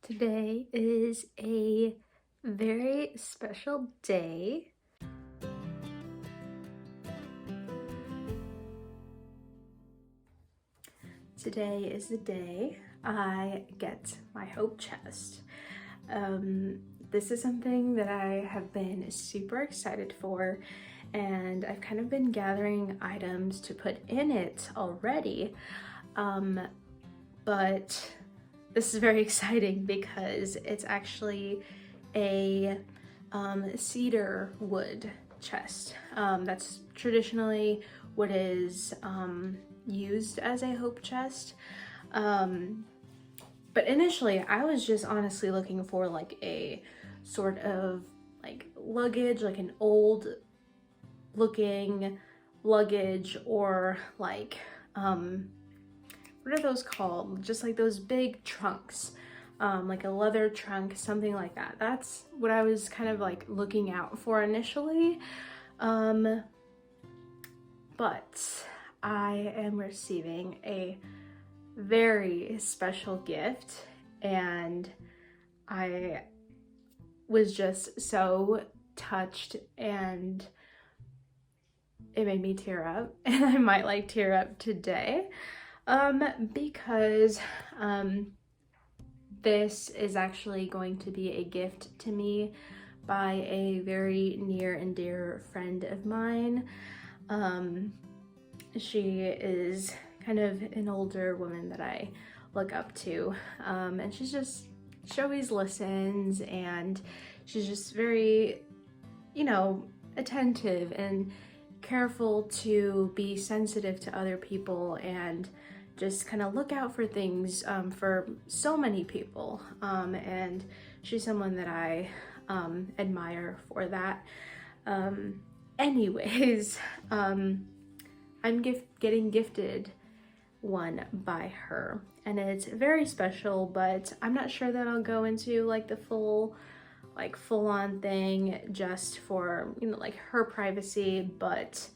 Today is a very special day. Today is the day I get my hope chest. This is something that I have been super excited for, and I've kind of been gathering items to put in it already. But this is very exciting because it's actually a cedar wood chest. That's traditionally what is used as a hope chest. But initially I was just honestly looking for like a sort of like luggage, like an old looking luggage, or like what are those called? Just like those big trunks, like a leather trunk, something like that. That's what I was kind of like looking out for initially. But I am receiving a very special gift, and I was just so touched, and it made me tear up, and I might like tear up today. Because this is actually going to be a gift to me by a very near and dear friend of mine. She is kind of an older woman that I look up to, and she always listens, and she's just very, attentive and careful to be sensitive to other people and just kind of look out for things for so many people, and she's someone that I admire for that. Anyways, I'm getting gifted one by her, and it's very special, but I'm not sure that I'll go into like the full-on thing just for like her privacy. But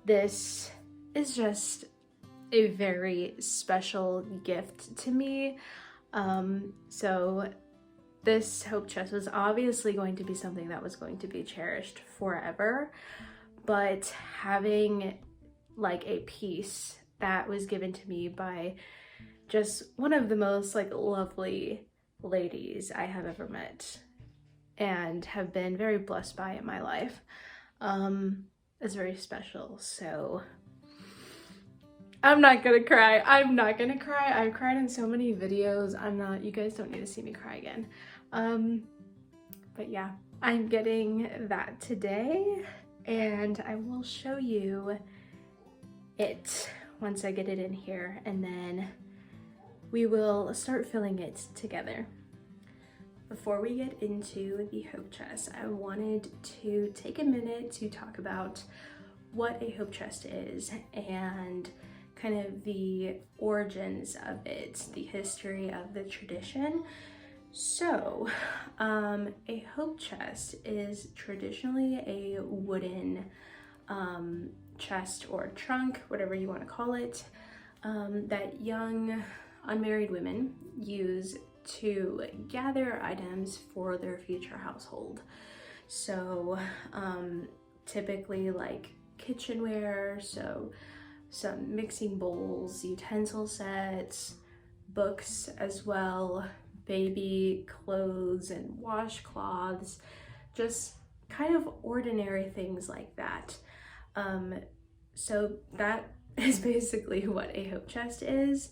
this is just a very special gift to me. So this hope chest was obviously going to be something that was going to be cherished forever, but having like a piece that was given to me by just one of the most like lovely ladies I have ever met and have been very blessed by in my life, is very special. So I'm not gonna cry. I've cried in so many videos. You guys don't need to see me cry again. But yeah, I'm getting that today, and I will show you it once I get it in here, and then we will start filling it together. Before we get into the hope chest, I wanted to take a minute to talk about what a hope chest is and kind of the origins of it, the history of the tradition. So, a hope chest is traditionally a wooden chest or trunk, whatever you want to call it, that young unmarried women use to gather items for their future household. So typically like kitchenware, so some mixing bowls, utensil sets, books as well, baby clothes and washcloths, just kind of ordinary things like that. So that is basically what a hope chest is.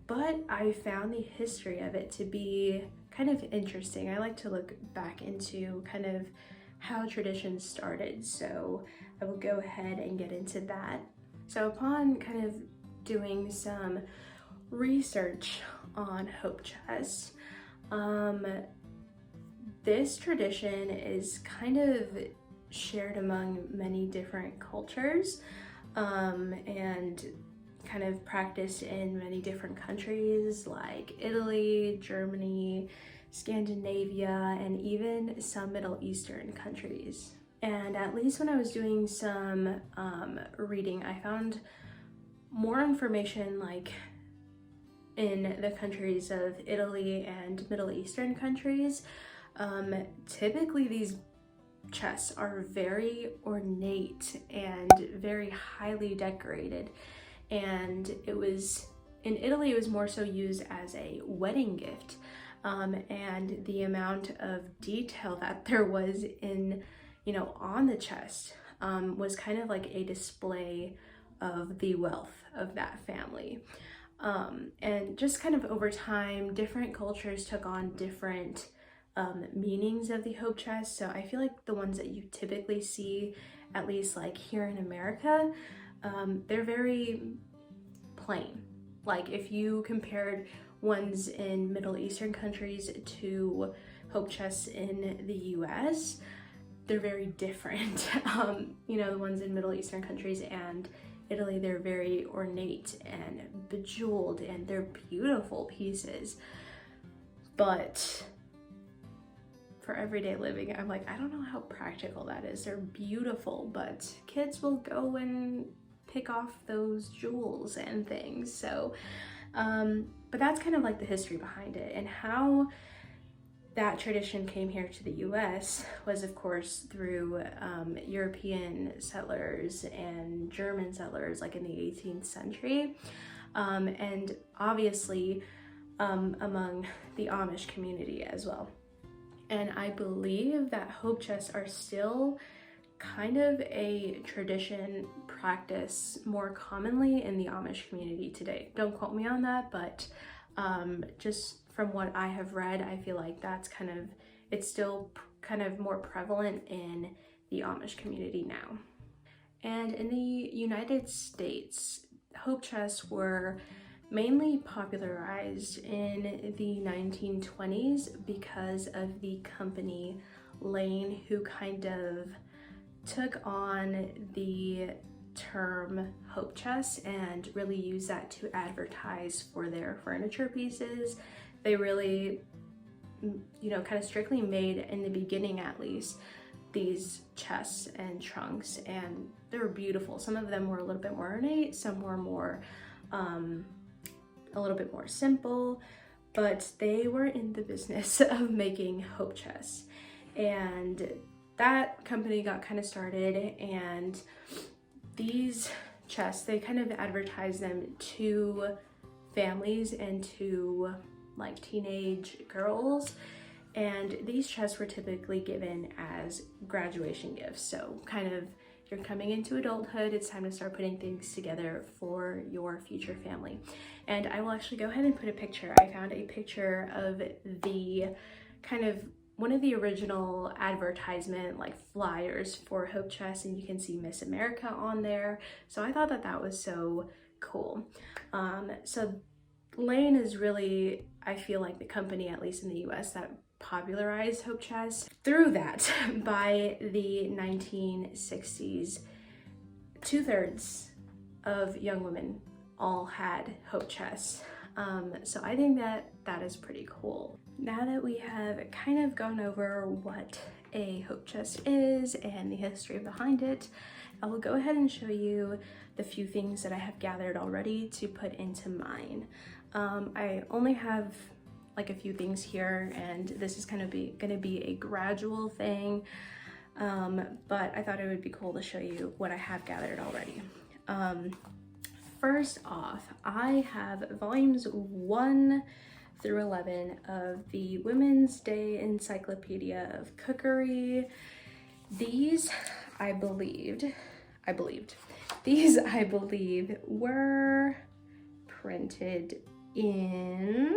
But I found the history of it to be kind of interesting. I like to look back into kind of how traditions started, so I will go ahead and get into that. So upon kind of doing some research on hope chests, this tradition is kind of shared among many different cultures, and kind of practiced in many different countries like Italy, Germany, Scandinavia, and even some Middle Eastern countries. And at least when I was doing some reading, I found more information like in the countries of Italy and Middle Eastern countries, typically these chests are very ornate and very highly decorated. And it was, in Italy, it was more so used as a wedding gift. And the amount of detail that there was in, on the chest was kind of like a display of the wealth of that family. And just kind of over time, different cultures took on different meanings of the hope chest. So I feel like the ones that you typically see, at least like here in America, they're very plain. Like if you compared ones in Middle Eastern countries to hope chests in the US, they're very different. The ones in Middle Eastern countries and Italy, they're very ornate and bejeweled and they're beautiful pieces. But for everyday living, I'm like, I don't know how practical that is. They're beautiful, but kids will go and pick off those jewels and things. So, but that's kind of like the history behind it, and how that tradition came here to the US was, of course, through European settlers and German settlers, like in the 18th century, and obviously among the Amish community as well. And I believe that hope chests are still kind of a tradition practice more commonly in the Amish community today. Don't quote me on that, but just from what I have read, I feel like it's still kind of more prevalent in the Amish community now. And in the United States, hope chests were mainly popularized in the 1920s because of the company Lane, who kind of took on the term hope chest and really used that to advertise for their furniture pieces. They really, kind of strictly made, in the beginning at least, these chests and trunks, and they were beautiful. Some of them were a little bit more ornate, some were more, a little bit more simple, but they were in the business of making hope chests. And that company got kind of started, and these chests, they kind of advertised them to families and to like teenage girls, and these chests were typically given as graduation gifts. So kind of, you're coming into adulthood, it's time to start putting things together for your future family. And I will actually go ahead and put a picture. I found a picture of the kind of one of the original advertisement like flyers for hope chests, and you can see Miss America on there. So I thought that that was so cool. So Lane is really, I feel like, the company, at least in the US, that popularized hope chests. Through that, by the 1960s, 2/3 of young women all had hope chests. So I think that that is pretty cool. Now that we have kind of gone over what a hope chest is and the history behind it, I will go ahead and show you the few things that I have gathered already to put into mine. I only have like a few things here, and this is gonna be a gradual thing, but I thought it would be cool to show you what I have gathered already. First off, I have volumes 1 through 11 of the Women's Day Encyclopedia of Cookery. These, I believe, were printed in,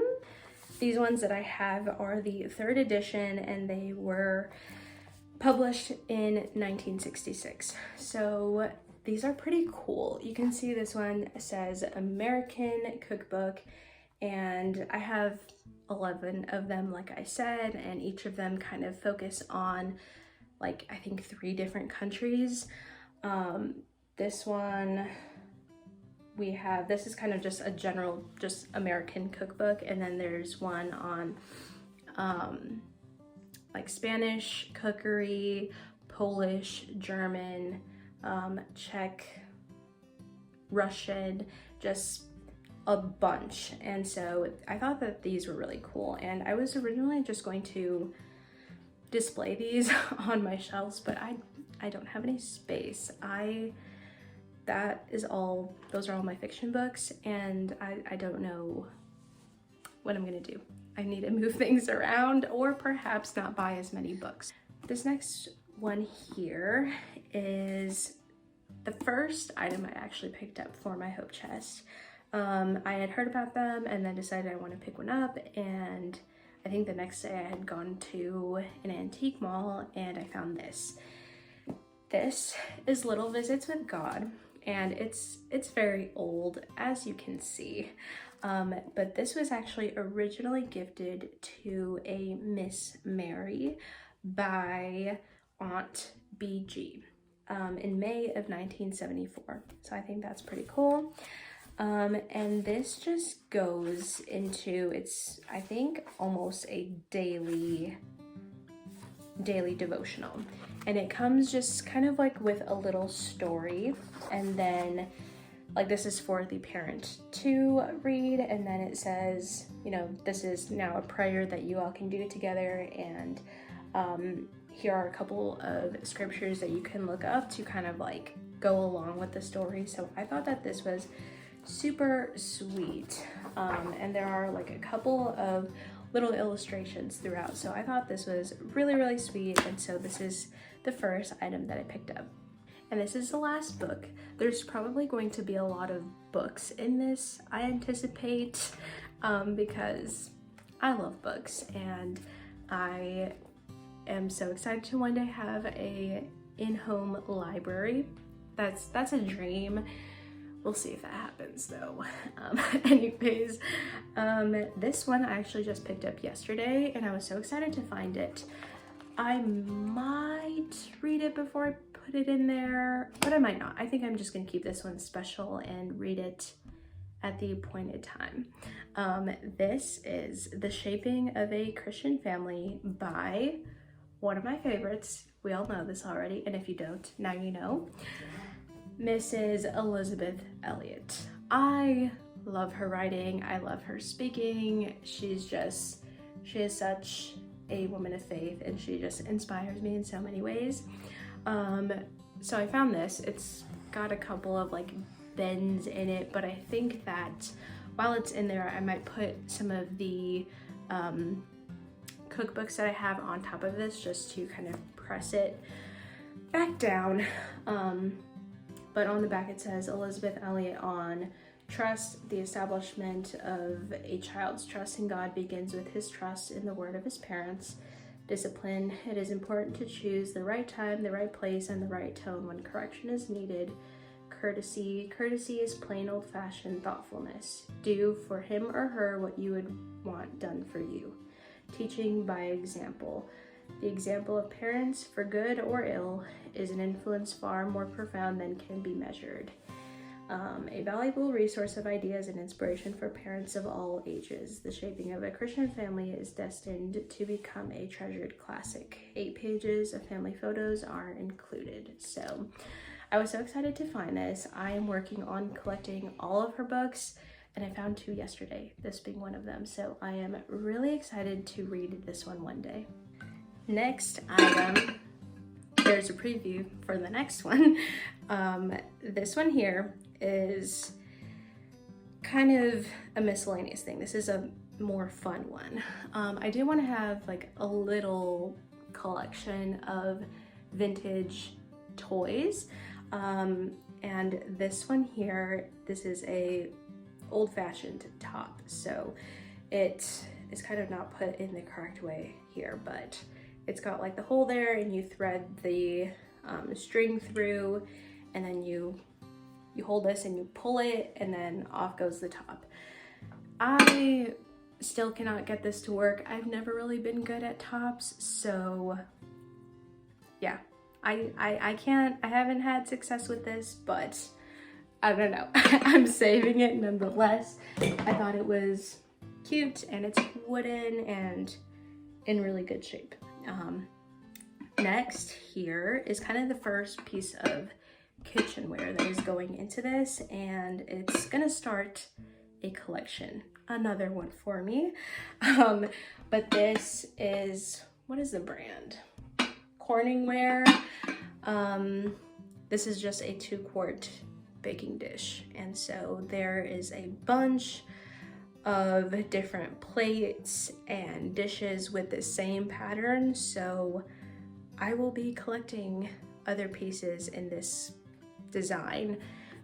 these ones that I have are the 3rd edition, and they were published in 1966. So these are pretty cool. You can see this one says American Cookbook, and I have 11 of them, like I said, and each of them kind of focus on, like, I think 3 different countries. This one, this is kind of just a general, just American cookbook, and then there's one on like Spanish cookery, Polish, German, Czech, Russian, just a bunch, and so I thought that these were really cool, and I was originally just going to display these on my shelves, but I don't have any space. Those are all my fiction books, and I don't know what I'm gonna do. I need to move things around, or perhaps not buy as many books. This next one here is the first item I actually picked up for my Hope Chest. I had heard about them and then decided I want to pick one up, and I think the next day I had gone to an antique mall and I found this. This is Little Visits with God, and it's very old, as you can see. But this was actually originally gifted to a Miss Mary by Aunt BG in May of 1974. So I think that's pretty cool. And this just goes into, it's, I think, almost a daily devotional. And it comes just kind of like with a little story, and then like this is for the parent to read, and then it says, you know, this is now a prayer that you all can do together, and here are a couple of scriptures that you can look up to kind of like go along with the story. So I thought that this was super sweet, and there are like a couple of little illustrations throughout, so I thought this was really sweet. And so this is the first item that I picked up, and this is the last book. There's probably going to be a lot of books in this, I anticipate, because I love books, and I am so excited to one day have a in-home library. That's a dream. We'll see if that happens though. Anyways, this one I actually just picked up yesterday, and I was so excited to find it. I might read it before I put it in there, but I might not. I think I'm just gonna keep this one special and read it at the appointed time. This is The Shaping of a Christian Family by one of my favorites. We all know this already, and if you don't, now you know. Mrs. Elisabeth Elliot. I love her writing. I love her speaking. She is such a woman of faith, and she just inspires me in so many ways. So I found this. It's got a couple of like bends in it, but I think that while it's in there, I might put some of the cookbooks that I have on top of this just to kind of press it back down. But on the back it says Elisabeth Elliot on trust. The establishment of a child's trust in God begins with his trust in the word of his parents. Discipline. It is important to choose the right time, the right place, and the right tone when correction is needed. Courtesy. Courtesy is plain old-fashioned thoughtfulness. Do for him or her what you would want done for you. Teaching by example. The example of parents, for good or ill, is an influence far more profound than can be measured. A valuable resource of ideas and inspiration for parents of all ages. The Shaping of a Christian Family is destined to become a treasured classic. 8 pages of family photos are included. So I was so excited to find this. I am working on collecting all of her books, and I found 2 yesterday, this being one of them. So I am really excited to read this one day. Next item, there's a preview for the next one. This one here is kind of a miscellaneous thing. This is a more fun one. I do want to have like a little collection of vintage toys. And this one here, this is a old-fashioned top. So it is kind of not put in the correct way here, but it's got like the hole there, and you thread the string through, and then you hold this and you pull it, and then off goes the top. I still cannot get this to work. I've never really been good at tops, so yeah, I haven't had success with this, but I don't know. I'm saving it nonetheless. I thought it was cute, and it's wooden and in really good shape. Next here is kind of the first piece of kitchenware that is going into this, and it's gonna start a collection, another one for me. But this is, what is the brand? Corningware. This is just a 2-quart baking dish, and so there is a bunch of different plates and dishes with the same pattern, so I will be collecting other pieces in this design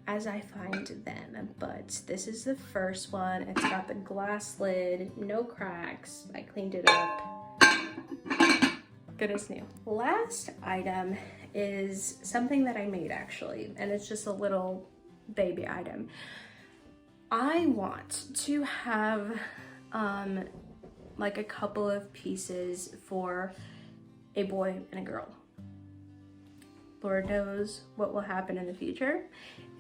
as I find them. But this is the first one. It's got the glass lid, no cracks. I cleaned it up. Good as new. Last item is something that I made actually, and it's just a little baby item. I want to have like a couple of pieces for a boy and a girl. Lord knows what will happen in the future,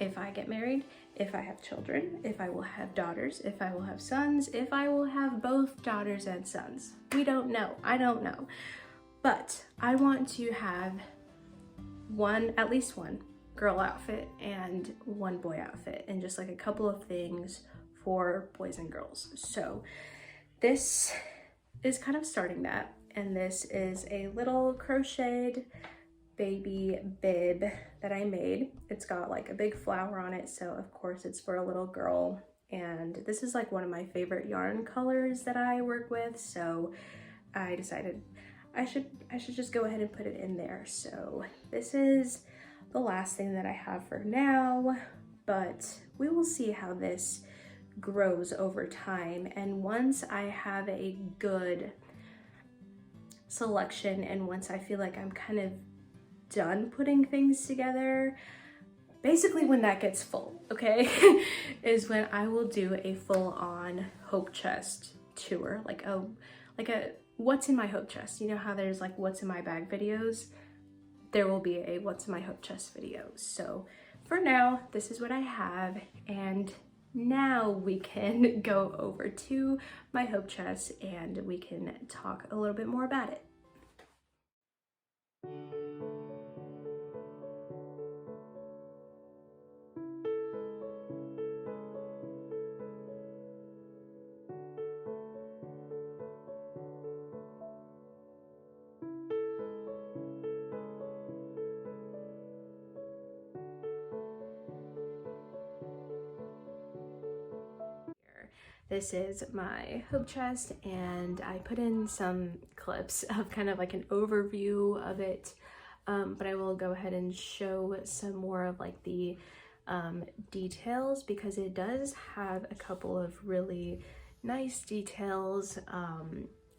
if I get married, if I have children, if I will have daughters, if I will have sons, if I will have both daughters and sons. We don't know. I don't know. But I want to have at least one girl outfit and one boy outfit, and just like a couple of things for boys and girls. So this is kind of starting that, and this is a little crocheted baby bib that I made. It's got like a big flower on it, so of course it's for a little girl, and this is like one of my favorite yarn colors that I work with, so I decided I should just go ahead and put it in there. So this is the last thing that I have for now, but we will see how this grows over time. And once I have a good selection, and once I feel like I'm kind of done putting things together, basically when that gets full, okay, is when I will do a full-on Hope Chest tour, like a what's in my Hope Chest. You know how there's like what's in my bag videos? There will be a what's in my Hope Chest video. So for now, this is what I have, and now we can go over to my Hope Chest and we can talk a little bit more about it. This is my Hope Chest, and I put in some clips of kind of like an overview of it, but I will go ahead and show some more of like the details, because it does have a couple of really nice details.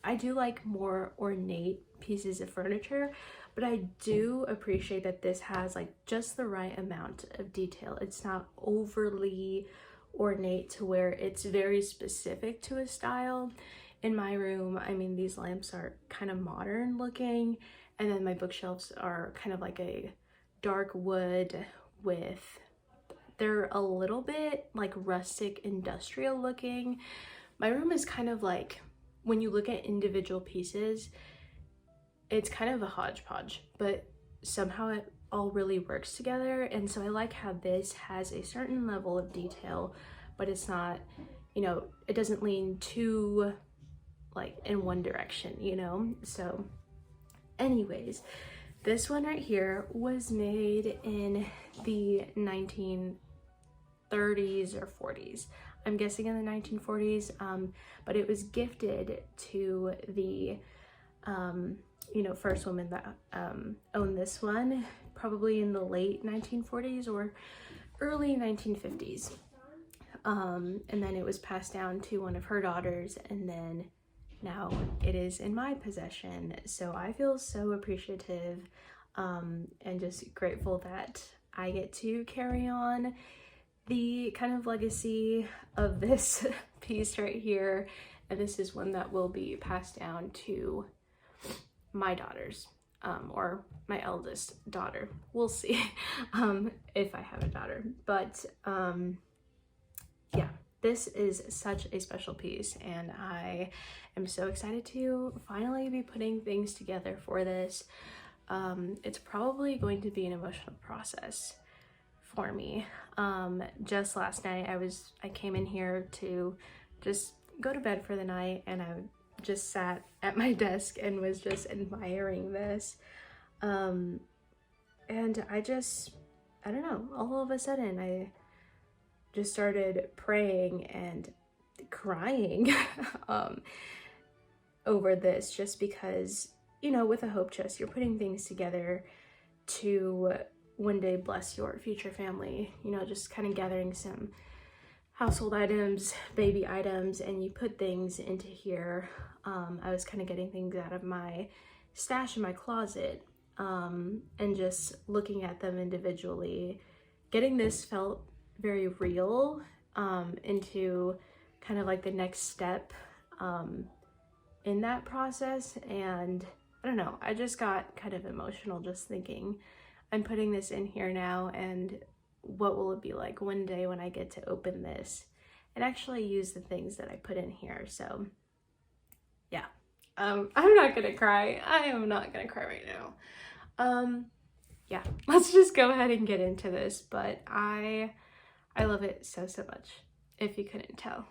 I do like more ornate pieces of furniture, but I do appreciate that this has like just the right amount of detail. It's not overly ornate to where it's very specific to a style. In my room, I mean, these lamps are kind of modern looking, and then my bookshelves are kind of like a dark wood they're a little bit like rustic industrial looking. My room is kind of like, when you look at individual pieces, it's kind of a hodgepodge, but somehow it all really works together. And so I like how this has a certain level of detail, but it's not, you know, it doesn't lean too like in one direction, you know? So anyways, this one right here was made in the 1930s or 40s. I'm guessing in the 1940s, but it was gifted to the you know, first woman that owned this one, probably in the late 1940s or early 1950s. And then it was passed down to one of her daughters, and then now it is in my possession. So I feel so appreciative and just grateful that I get to carry on the kind of legacy of this piece right here. And this is one that will be passed down to my daughters, or my eldest daughter. We'll see if I have a daughter. But yeah, this is such a special piece, and I am so excited to finally be putting things together for this. It's probably going to be an emotional process for me. Just last night I came in here to just go to bed for the night, and I just sat at my desk and was just admiring this. And I don't know, all of a sudden I just started praying and crying over this, just because, you know, with a hope chest, you're putting things together to one day bless your future family, you know, just kind of gathering some household items, baby items, and you put things into here. I was kind of getting things out of my stash in my closet, and just looking at them individually. Getting this felt very real, into kind of like the next step in that process. And I don't know, I just got kind of emotional just thinking, I'm putting this in here now, and what will it be like one day when I get to open this and actually use the things that I put in here. So yeah, I'm not gonna cry. I am not gonna cry right now. Yeah, let's just go ahead and get into this. But I love it so much, if you couldn't tell.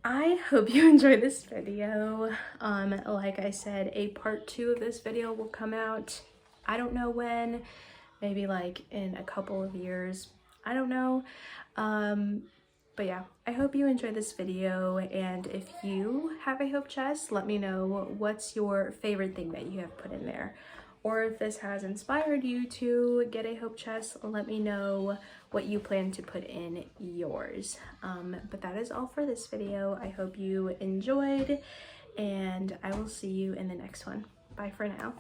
I hope you enjoyed this video. Like I said, a part 2 of this video will come out, I don't know when, maybe like in a couple of years, I don't know. But yeah, I hope you enjoyed this video, and if you have a hope chest, let me know what's your favorite thing that you have put in there. Or if this has inspired you to get a hope chest, let me know what you plan to put in yours. But that is all for this video. I hope you enjoyed, and I will see you in the next one. Bye for now.